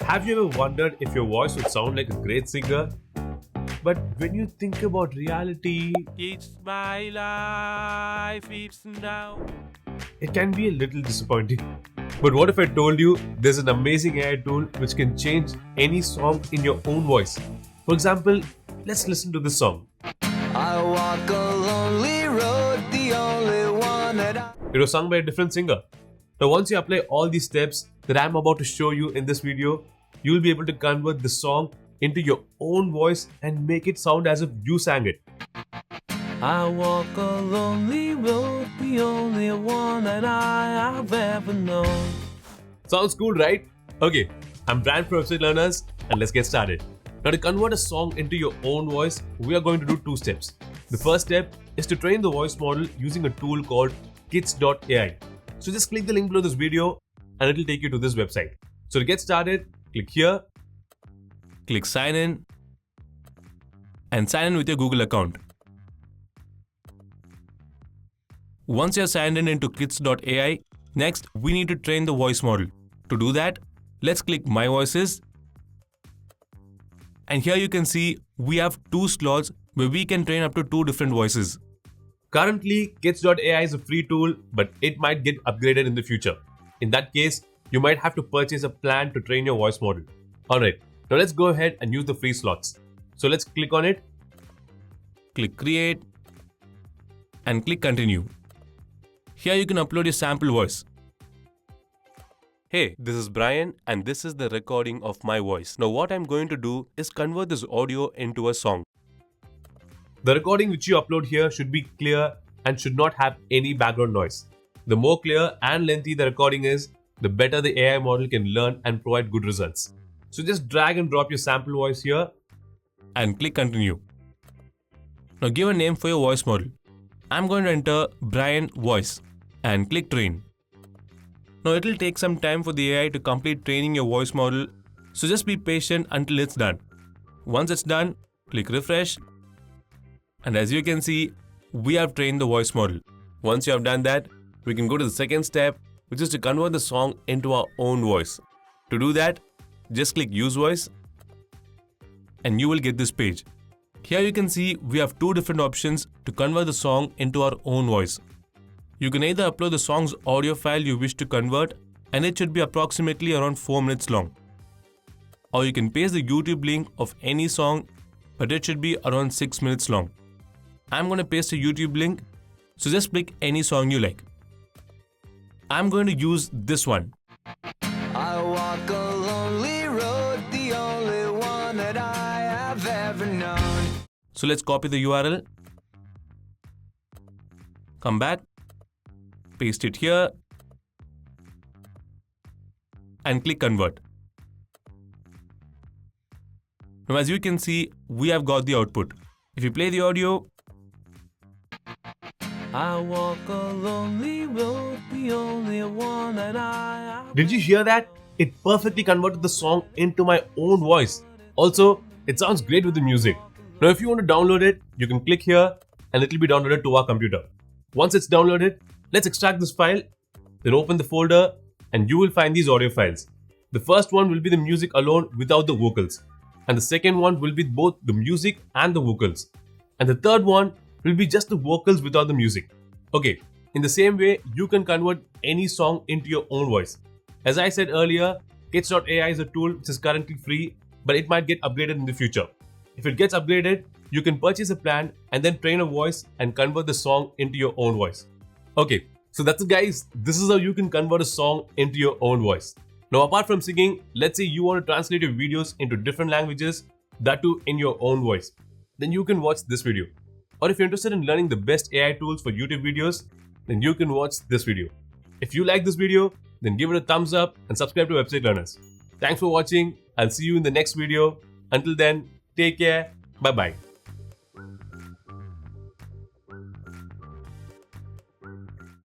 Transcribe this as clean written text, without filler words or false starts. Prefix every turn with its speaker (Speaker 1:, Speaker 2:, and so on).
Speaker 1: Have you ever wondered if your voice would sound like a great singer? But when you think about reality,
Speaker 2: It's my life, it's now.
Speaker 1: it can be a little disappointing. But what if I told you there's an amazing AI tool which can change any song in your own voice? For example, let's listen to this song.
Speaker 3: I walk a lonely road, the only one that
Speaker 1: It was sung by a different singer. Now, once you apply all these steps that I'm about to show you in this video, you'll be able to convert the song into your own voice and make it sound as if you sang it.
Speaker 2: I walk a lonely road, the only one that I have ever known.
Speaker 1: Sounds cool, right? Okay, I'm Brian from Website Learners, and let's get started. Now, to convert a song into your own voice, we are going to do two steps. The first step is to train the voice model using a tool called Kits.ai. So just click the link below this video and it'll take you to this website. So to get started, click here.
Speaker 2: Click sign in and sign in with your Google account. Once you're signed in into Kits.ai, next we need to train the voice model. To do that, let's click My Voices. And here you can see we have two slots where we can train up to two different voices.
Speaker 1: Currently, Kits.ai is a free tool, but it might get upgraded in the future. In that case, you might have to purchase a plan to train your voice model. Alright, now let's go ahead and use the free slots. So let's click on it.
Speaker 2: Click Create and click Continue. Here you can upload your sample voice. Hey, this is Brian and this is the recording of my voice. Now what I'm going to do is convert this audio into a song.
Speaker 1: The recording which you upload here should be clear and should not have any background noise. The more clear and lengthy the recording is, the better the AI model can learn and provide good results. So just drag and drop your sample voice here
Speaker 2: And click Continue. Now give a name for your voice model. I'm going to enter Brian Voice and click Train. Now it will take some time for the AI to complete training your voice model, so just be patient until it's done. Once it's done, click Refresh. And as you can see, we have trained the voice model. Once you have done that, we can go to the second step, which is to convert the song into our own voice. To do that, just click Use Voice and you will get this page. Here you can see we have two different options to convert the song into our own voice. You can either upload the song's audio file you wish to convert, and it should be approximately around 4 minutes long. Or you can paste the YouTube link of any song, but it should be around 6 minutes long. I'm going to paste a YouTube link, so just pick any song you like. I'm going to use this one.
Speaker 3: I walk a lonely road, the only one that I have ever known.
Speaker 2: So let's copy the URL. Come back, paste it here, and click Convert. Now as you can see, we have got the output. If you play the audio, I walk a lonely road, the only one that I have.
Speaker 1: Did you hear that? It perfectly converted the song into my own voice. Also, it sounds great with the music. Now, if you want to download it, you can click here and it will be downloaded to our computer. Once it's downloaded, let's extract this file, then open the folder and you will find these audio files. The first one will be the music alone without the vocals. And the second one will be both the music and the vocals. And the third one will be just the vocals without the music. Okay, in the same way, you can convert any song into your own voice. As I said earlier, Kits.ai is a tool which is currently free, but it might get upgraded in the future. If it gets upgraded, you can purchase a plan and then train a voice and convert the song into your own voice. Okay, so that's it guys. This is how you can convert a song into your own voice. Now apart from singing, let's say you want to translate your videos into different languages, that too in your own voice. Then you can watch this video. Or if you're interested in learning the best AI tools for YouTube videos, then you can watch this video. If you like this video, then give it a thumbs up and subscribe to Website Learners. Thanks for watching. I'll see you in the next video. Until then, take care. Bye-bye.